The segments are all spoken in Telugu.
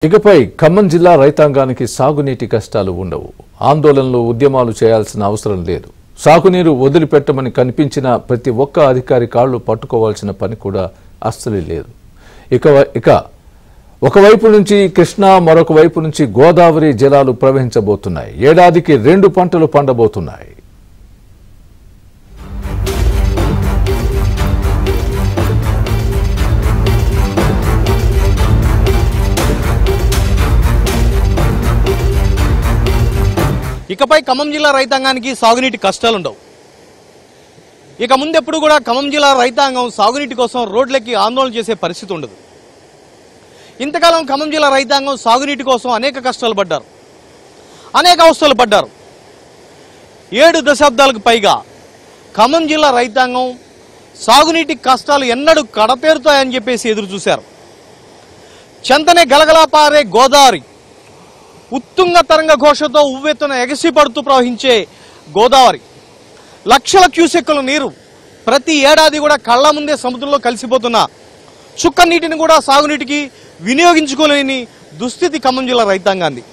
ఇకపై ఖమ్మం జిల్లా రైతాంగానికి సాగునీటి కష్టాలు ఉండవు. ఆందోళనలు ఉద్యమాలు చేయాల్సిన అవసరం లేదు. సాగునీరు వదిలిపెట్టమని కనిపించిన ప్రతి ఒక్క అధికారి కాళ్లు పట్టుకోవాల్సిన పని కూడా అస్సలు లేదు. ఇక ఒకవైపు నుంచి కృష్ణా, మరొక వైపు నుంచి గోదావరి జలాలు ప్రవహించబోతున్నాయి. ఏడాదికి 2 పంటలు పండబోతున్నాయి. ఇకపై ఖమ్మం జిల్లా రైతాంగానికి సాగునీటి కష్టాలు ఉండవు. ఇక ముందెప్పుడు కూడా ఖమ్మం జిల్లా రైతాంగం సాగునీటి కోసం రోడ్లెక్కి ఆందోళన చేసే పరిస్థితి ఉండదు. ఇంతకాలం ఖమ్మం జిల్లా రైతాంగం సాగునీటి కోసం అనేక కష్టాలు పడ్డారు, అనేక అవస్థలు పడ్డారు. 7 దశాబ్దాలకు పైగా ఖమ్మం జిల్లా రైతాంగం సాగునీటి కష్టాలు ఎన్నడూ కడతేరుతాయని చెప్పేసి ఎదురు చూశారు. చెంతనే గలగలా పారే గోదావరి, ఉత్తుంగ తరంగ ఘోషతో ఉవ్వెత్తున ఎగసి పడుతూ ప్రవహించే గోదావరి, లక్షల క్యూసెక్కుల నీరు ప్రతి ఏడాది కూడా కళ్ళ ముందే సముద్రంలో కలిసిపోతున్న చుక్క నీటిని కూడా సాగునీటికి వినియోగించుకోలేని దుస్థితి ఖమ్మం జిల్లా రైతాంగాంది.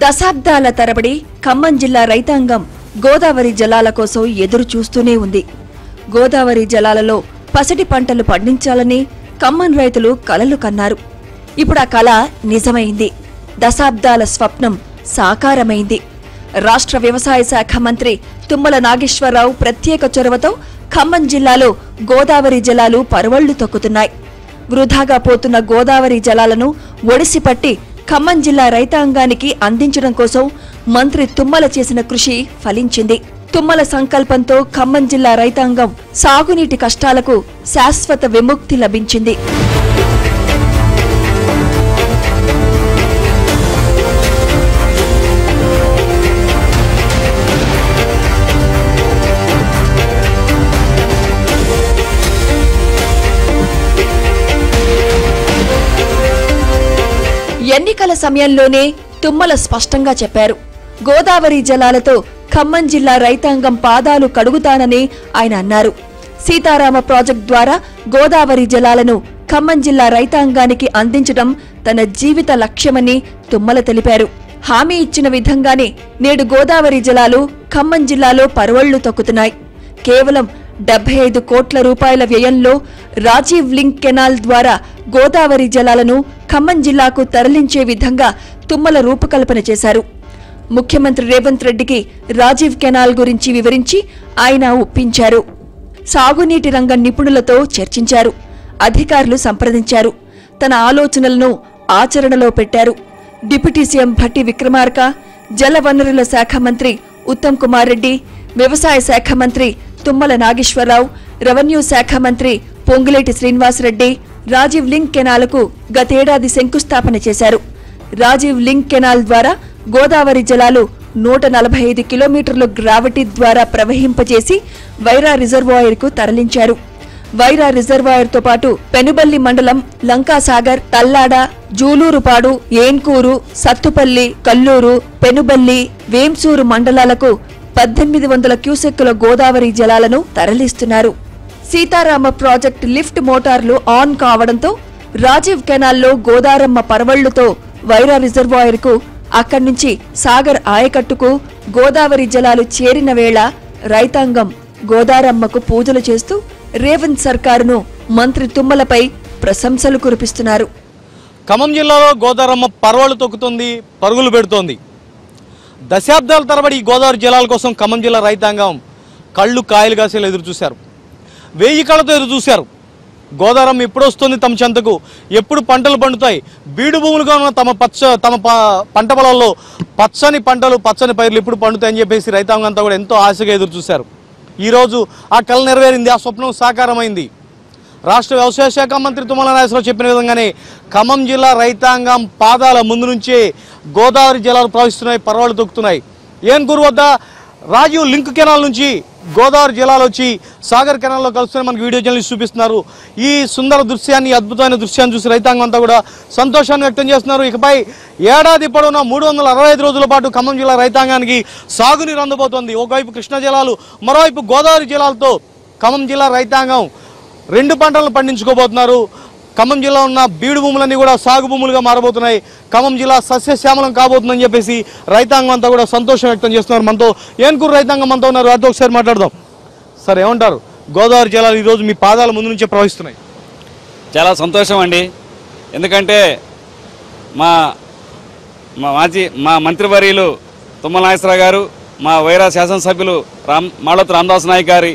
దశాబ్దాల తరబడి ఖమ్మం జిల్లా రైతాంగం గోదావరి జలాల కోసం ఎదురు చూస్తూనే ఉంది. గోదావరి జలాలలో పసిడి పంటలు పండించాలని ఖమ్మం రైతులు కలలు కన్నారు. ఇప్పుడు ఆ కల నిజమైంది. దశాబ్దాల స్వప్నం సాకారమైంది. రాష్ట్ర వ్యవసాయ శాఖ మంత్రి తుమ్మల నాగేశ్వరరావు ప్రత్యేక చొరవతో ఖమ్మం జిల్లాలో గోదావరి జలాలు పరవళ్లు తొక్కుతున్నాయి. వృధాగా పోతున్న గోదావరి జలాలను ఒడిసిపట్టి ఖమ్మం జిల్లా రైతాంగానికి అందించడం కోసం మంత్రి తుమ్మల చేసిన కృషి ఫలించింది. తుమ్మల సంకల్పంతో ఖమ్మం జిల్లా రైతాంగం సాగునీటి కష్టాలకు శాశ్వత విముక్తి లభించింది. ఎన్నికల సమయంలోనే తుమ్మల స్పష్టంగా చెప్పారు. గోదావరి జలాలతో ఖమ్మం జిల్లా రైతాంగం పాదాలు కడుగుతానని ఆయన అన్నారు. సీతారామ ప్రాజెక్టు ద్వారా గోదావరి జలాలను ఖమ్మం జిల్లా రైతాంగానికి అందించడం తన జీవిత లక్ష్యమని తుమ్మల తెలిపారు. హామీ ఇచ్చిన విధంగానే నేడు గోదావరి జలాలు ఖమ్మం జిల్లాలో పరవళ్లు తొక్కుతున్నాయి. కేవలం 75 కోట్ల రూపాయల వ్యయంలో రాజీవ్ లింక్ కెనాల్ ద్వారా గోదావరి జలాలను ఖమ్మం జిల్లాకు తరలించే విధంగా తుమ్మల రూపకల్పన చేశారు. ముఖ్యమంత్రి రేవంత్ రెడ్డికి రాజీవ్ కెనాల్ గురించి వివరించి ఆయన ఒప్పించారు. సాగునీటి రంగ నిపుణులతో చర్చించారు. అధికారులు సంప్రదించారు. తన ఆలోచనలను ఆచరణలో పెట్టారు. డిప్యూటీ సీఎం భట్టి విక్రమార్క, జలవనరుల శాఖ మంత్రి ఉత్తమ్ కుమార్ రెడ్డి, వ్యవసాయ శాఖ మంత్రి తుమ్మల నాగేశ్వరరావు, రెవెన్యూ శాఖ మంత్రి పొంగులేటి శ్రీనివాసరెడ్డి రాజీవ్ లింక్ కెనాల్కు గతేడాది శంకుస్థాపన చేశారు. రాజీవ్ లింక్ కెనాల్ ద్వారా గోదావరి జలాలు 145 కిలోమీటర్ల గ్రావిటీ ద్వారా ప్రవహింపజేసి వైరా రిజర్వాయర్కు తరలించారు. వైరా రిజర్వాయర్తో పాటు పెనుబల్లి మండలం, లంకాసాగర్, తల్లాడ, జూలూరుపాడు, ఏన్కూరు, సత్తుపల్లి, కల్లూరు, పెనుబల్లి, వేంసూరు మండలాలకు 1800 క్యూసెక్కుల గోదావరి జలాలను తరలిస్తున్నారు. సీతారామ ప్రాజెక్టు లిఫ్ట్ మోటార్లు ఆన్ కావడంతో రాజీవ్ కెనాల్లో గోదారమ్మ పరవళ్లుతో వైరా రిజర్వాయర్కు, అక్కడి నుంచి సాగర్ ఆయకట్టుకు గోదావరి జలాలు చేరిన వేళ రైతాంగం గోదారమ్మకు పూజలు చేస్తూ రేవంత్ సర్కారును, మంత్రి తుమ్మలపై ప్రశంసలు కురిపిస్తున్నారు. ఖమ్మం జిల్లాలో గోదారమ్మ పరవళ్లు తొక్కుతోంది, పరుగులు పెడుతోంది. దశాబ్దాల తరబడి ఈ గోదావరి జలాల కోసం ఖమ్మం జిల్లా రైతాంగం కళ్ళు కాయలు కాసేలా ఎదురు చూశారు. 1000 కళ్ళతో ఎదురు చూశారు. గోదావరి ఎప్పుడు వస్తుంది తమ చెంతకు, ఎప్పుడు పంటలు పండుతాయి, బీడు భూములుగా ఉన్న తమ పంట పొలాల్లో పచ్చని పంటలు, పచ్చని పైర్లు ఎప్పుడు పండుతాయని చెప్పేసి రైతాంగం అంతా కూడా ఎంతో ఆశగా ఎదురు చూశారు. ఈరోజు ఆ కళ నెరవేరింది, ఆ స్వప్నం సాకారమైంది. రాష్ట్ర వ్యవసాయ శాఖ మంత్రి తుమ్మల నాగేశ్వరరావు చెప్పిన విధంగానే ఖమ్మం జిల్లా రైతాంగం పాదాల ముందు నుంచే గోదావరి జలాలు ప్రవహిస్తున్నాయి, పరవళ్లు తొక్కుతున్నాయి. ఏన్కూరు వద్ద రాజీవ్ లింక్ కెనాల్ నుంచి గోదావరి జిల్లాలో వచ్చి సాగర్ కెనాల్లో కలుస్తున్న మనకు వీడియో జర్నలిస్ట్ చూపిస్తున్నారు. ఈ సుందర దృశ్యాన్ని, అద్భుతమైన దృశ్యాన్ని చూసి రైతాంగం అంతా కూడా సంతోషాన్ని వ్యక్తం చేస్తున్నారు. ఇకపై ఏడాది పొడవునా 365 రోజుల పాటు ఖమ్మం జిల్లా రైతాంగానికి సాగునీరు అందబోతోంది. ఒకవైపు కృష్ణా జలాలు, మరోవైపు గోదావరి జలాలతో ఖమ్మం జిల్లా రైతాంగం 2 పంటలను పండించుకోబోతున్నారు. ఖమ్మం జిల్లా ఉన్న బీడు భూములన్నీ కూడా సాగు భూములుగా మారబోతున్నాయి. ఖమ్మం జిల్లా సస్యశ్యామలం కాబోతుందని చెప్పేసి రైతాంగం అంతా కూడా సంతోషం వ్యక్తం చేస్తున్నారు. మనతో ఏనుకూరు రైతాంగం అంతా ఉన్నారు. వారితో ఒకసారి మాట్లాడదాం. సార్, ఏమంటారు? గోదావరి జలాలు ఈరోజు మీ పాదాల ముందు నుంచే ప్రవహిస్తున్నాయి. చాలా సంతోషం అండి. ఎందుకంటే మా మంత్రివర్యులు తుమ్మల నాగేశ్వరరావు గారు, మా వైరా శాసనసభ్యులు మాళోతు రామదాస్ నాయక్ గారి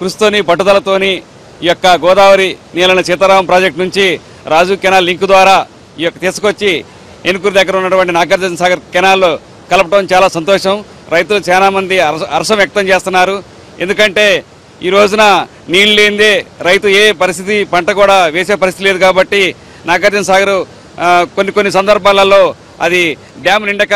కృషితోని, పట్టుదలతోని ఈ యొక్క గోదావరి నీళ్ళని సీతారామ ప్రాజెక్టు నుంచి రాజీవ్ కెనాల్ లింక్ ద్వారా ఈ యొక్క తీసుకొచ్చి ఏనుకూరు దగ్గర ఉన్నటువంటి నాగార్జున సాగర్ కెనాల్లో కలపడం చాలా సంతోషం. రైతులు చాలామంది హర్షం వ్యక్తం చేస్తున్నారు. ఎందుకంటే ఈ రోజున నీళ్ళు లేనిదే రైతు ఏ పరిస్థితి, పంట కూడా వేసే పరిస్థితి లేదు. కాబట్టి నాగార్జున సాగర్ కొన్ని సందర్భాలలో అది డ్యామ్ నిండక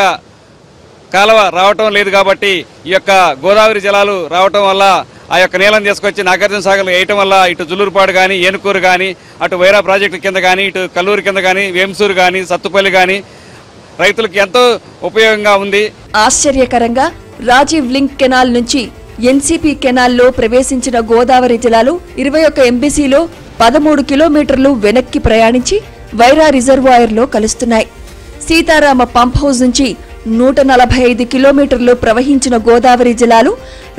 కాలువ రావటం లేదు. కాబట్టి ఈ యొక్క గోదావరి జలాలు రావటం వల్ల ఆ యొక్క నీళ్ళని తీసుకొచ్చి నాగార్జున సాగర్లో వేయటం వల్ల ఇటు జుల్లూరుపాడు కానీ, ఏనుకూరు కానీ, అటు వైరా ప్రాజెక్టు కింద కానీ, ఇటు కల్లూరు కింద కానీ, వేంసూరు కానీ, సత్తుపల్లి కానీ రైతులకు ఎంతో ఉపయోగంగా ఉంది. ఆశ్చర్యకరంగా రాజీవ్ లింక్ కెనాల్ నుంచి ఎన్సీపీ కెనాల్లో ప్రవేశించిన గోదావరి జలాలు 21 ఎంబీసీలో 13 కిలోమీటర్లు వెనక్కి ప్రయాణించి వైరా రిజర్వాయర్లో కలుస్తున్నాయి. సీతారామ పంప్ హౌస్ నుంచి 145 కిలోమీటర్లు ప్రవహించిన గోదావరి జలాలు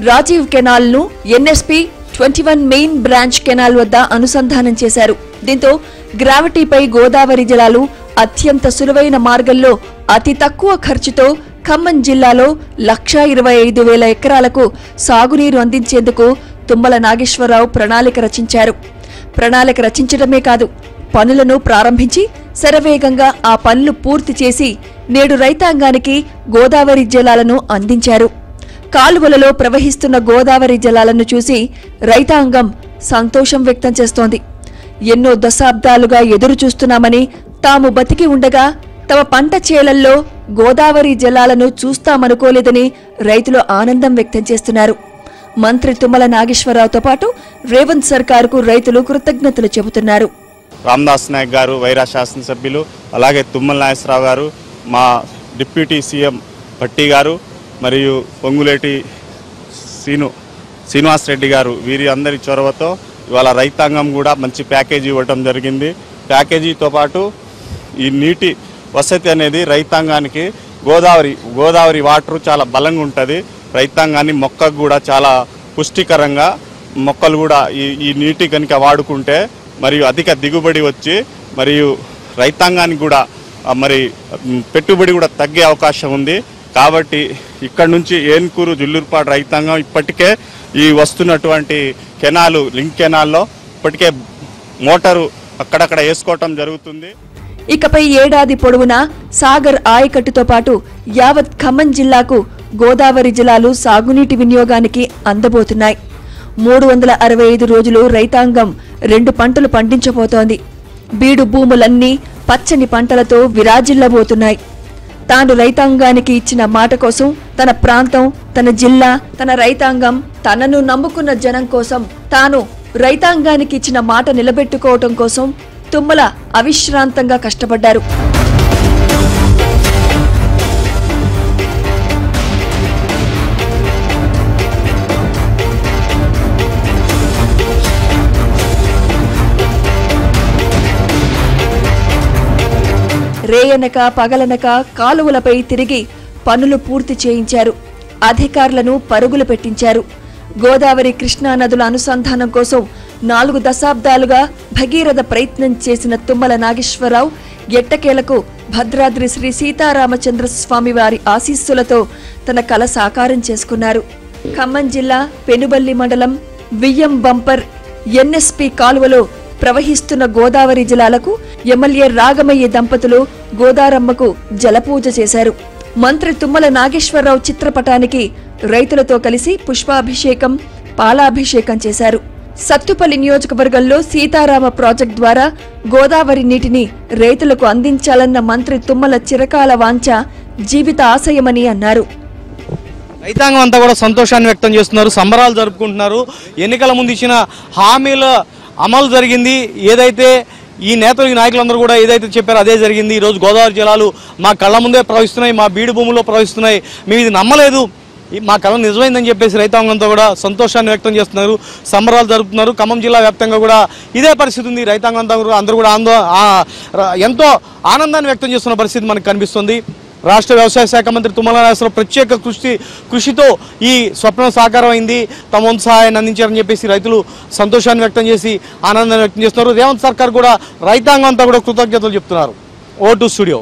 రాజీవ్ కెనాల్ను ఎన్ఎస్పీ 21 మెయిన్ బ్రాంచ్ కెనాల్ వద్ద అనుసంధానం చేశారు. దీంతో గ్రావిటీపై గోదావరి జలాలు అత్యంత సులువైన మార్గంలో అతి తక్కువ ఖర్చుతో ఖమ్మం జిల్లాలో 1,25,000 ఎకరాలకు సాగునీరు అందించేందుకు తుమ్మల నాగేశ్వరరావు ప్రణాళిక రచించారు. ప్రణాళిక రచించడమే కాదు, పనులను ప్రారంభించి శరవేగంగా ఆ పనులు పూర్తి చేసి నేడు రైతాంగానికి గోదావరి జలాలను అందించారు. కాలువలలో ప్రవహిస్తున్న గోదావరి జలాలను చూసి రైతాంగం సంతోషం వ్యక్తం చేస్తోంది. ఎన్నో దశాబ్దాలుగా ఎదురు చూస్తున్నామని, తాము బతికి ఉండగా తమ పంట చేలల్లో గోదావరి జలాలను చూస్తామనుకోలేదని రైతులు ఆనందం వ్యక్తం చేస్తున్నారు. మంత్రి తుమ్మల నాగేశ్వరరావుతో పాటు రేవంత్ సర్కారుకు రైతులు కృతజ్ఞతలు చెబుతున్నారు. రామదాస్ నాయక్ గారు, వైరా శాసనసభ్యులు, అలాగే తుమ్మల నాగేశ్వరరావు గారు, మా డిప్యూటీ సీఎం భట్టి గారు, మరియు పొంగులేటి శ్రీనివాస్ రెడ్డి గారు, వీరి అందరి చొరవతో ఇవాళ రైతాంగం కూడా మంచి ప్యాకేజీ ఇవ్వటం జరిగింది. ప్యాకేజీతో పాటు ఈ నీటి వసతి అనేది రైతాంగానికి గోదావరి వాటర్ చాలా బలంగా ఉంటుంది. రైతాంగాన్ని మొక్కకు కూడా చాలా పుష్టికరంగా, మొక్కలు కూడా ఈ నీటి కనుక వాడుకుంటే మరియు అధిక దిగుబడి వచ్చి మరియు రైతాంగానికి కూడా మరి పెట్టుబడి కూడా తగ్గే అవకాశం ఉంది. కాబట్టి ఇక్కడ నుంచి ఏనుకూరు, జుల్లూరుపాడు రైతాంగం ఇప్పటికే ఈ వస్తున్నటువంటి కెనాలు, లింక్ కెనాల్లో ఇప్పటికే మోటారు అక్కడక్కడ వేసుకోవటం జరుగుతుంది. ఇకపై ఏడాది పొడవునా సాగర్ ఆయకట్టుతో పాటు యావత్ ఖమ్మం జిల్లాకు గోదావరి జలాలు సాగునీటి వినియోగానికి అందబోతున్నాయి. 365 రోజులు రైతాంగం 2 పంటలు పండించబోతోంది. బీడు భూములన్నీ పచ్చని పంటలతో విరాజిల్లబోతున్నాయి. తాను రైతాంగానికి ఇచ్చిన మాట కోసం, తన ప్రాంతం, తన జిల్లా, తన రైతాంగం, తనను నమ్ముకున్న జనం కోసం, తాను రైతాంగానికి ఇచ్చిన మాట నిలబెట్టుకోవటం కోసం తుమ్మల అవిశ్రాంతంగా కష్టపడ్డారు. రేయనక పగలనక కాలువలపై తిరిగి పనులు పూర్తి చేయించారు. అధికారులను పరుగులు పెట్టించారు. గోదావరి, కృష్ణా నదుల అనుసంధానం కోసం 4 దశాబ్దాలుగా భగీరథ ప్రయత్నం చేసిన తుమ్మల నాగేశ్వరరావు ఎట్టకేలకు భద్రాద్రి శ్రీ సీతారామచంద్ర స్వామి వారి ఆశీస్సులతో తన కల సాకారం చేసుకున్నారు. ఖమ్మం జిల్లా పెనుబల్లి మండలం వియ్యం బంపర్ ఎన్ఎస్పీ కాలువలో ప్రవహిస్తున్న గోదావరి జలాలకు ఎమ్మెల్యే రాగమయ్య దంపతులు గోదారమ్మకు జలపూజ చేశారు. మంత్రి తుమ్మల నాగేశ్వరరావు చిత్రపటానికి రైతులతో కలిసి పుష్పాభిషేకం, పాలాభిషేకం చేశారు. సత్తుపల్లి నియోజకవర్గంలో సీతారామ ప్రాజెక్టు ద్వారా గోదావరి నీటిని రైతులకు అందించాలన్న మంత్రి తుమ్మల చిరకాల వాంఛ జీవిత ఆశయమని అన్నారు. రైతాంగం అంతా కూడా సంతోషాన్ని వ్యక్తం చేస్తున్నారు, సంబరాలు జరుపుకుంటున్నారు. ఎన్నికల ముందు ఇచ్చిన హామీల అమలు జరిగింది. ఏదైతే ఈ నేతలు ఈ నాయకులందరూ కూడా ఏదైతే చెప్పారో అదే జరిగింది. ఈరోజు గోదావరి జలాలు మా కళ్ళ ముందే ప్రవహిస్తున్నాయి, మా బీడు భూముల్లో ప్రవహిస్తున్నాయి. మేము ఇది నమ్మలేదు, మా కళ నిజమైందని చెప్పేసి రైతాంగంతో కూడా సంతోషాన్ని వ్యక్తం చేస్తున్నారు, సంబరాలు జరుపుతున్నారు. ఖమ్మం జిల్లా వ్యాప్తంగా కూడా ఇదే పరిస్థితి ఉంది. రైతాంగం అందరూ కూడా ఎంతో ఆనందాన్ని వ్యక్తం చేస్తున్న పరిస్థితి మనకు కనిపిస్తుంది. రాష్ట్ర వ్యవసాయ శాఖ మంత్రి తుమ్మల నాగేశ్వరరావు ప్రత్యేక కృషితో ఈ స్వప్నం సాకారం అయింది. తమ వంతు సహాయాన్ని అందించారని చెప్పేసి రైతులు సంతోషాన్ని వ్యక్తం చేసి ఆనందాన్ని వ్యక్తం చేస్తున్నారు. రేవంత్ సర్కార్ కూడా రైతాంగం అంతా కూడా కృతజ్ఞతలు చెప్తున్నారు. ఓ2 స్టూడియో.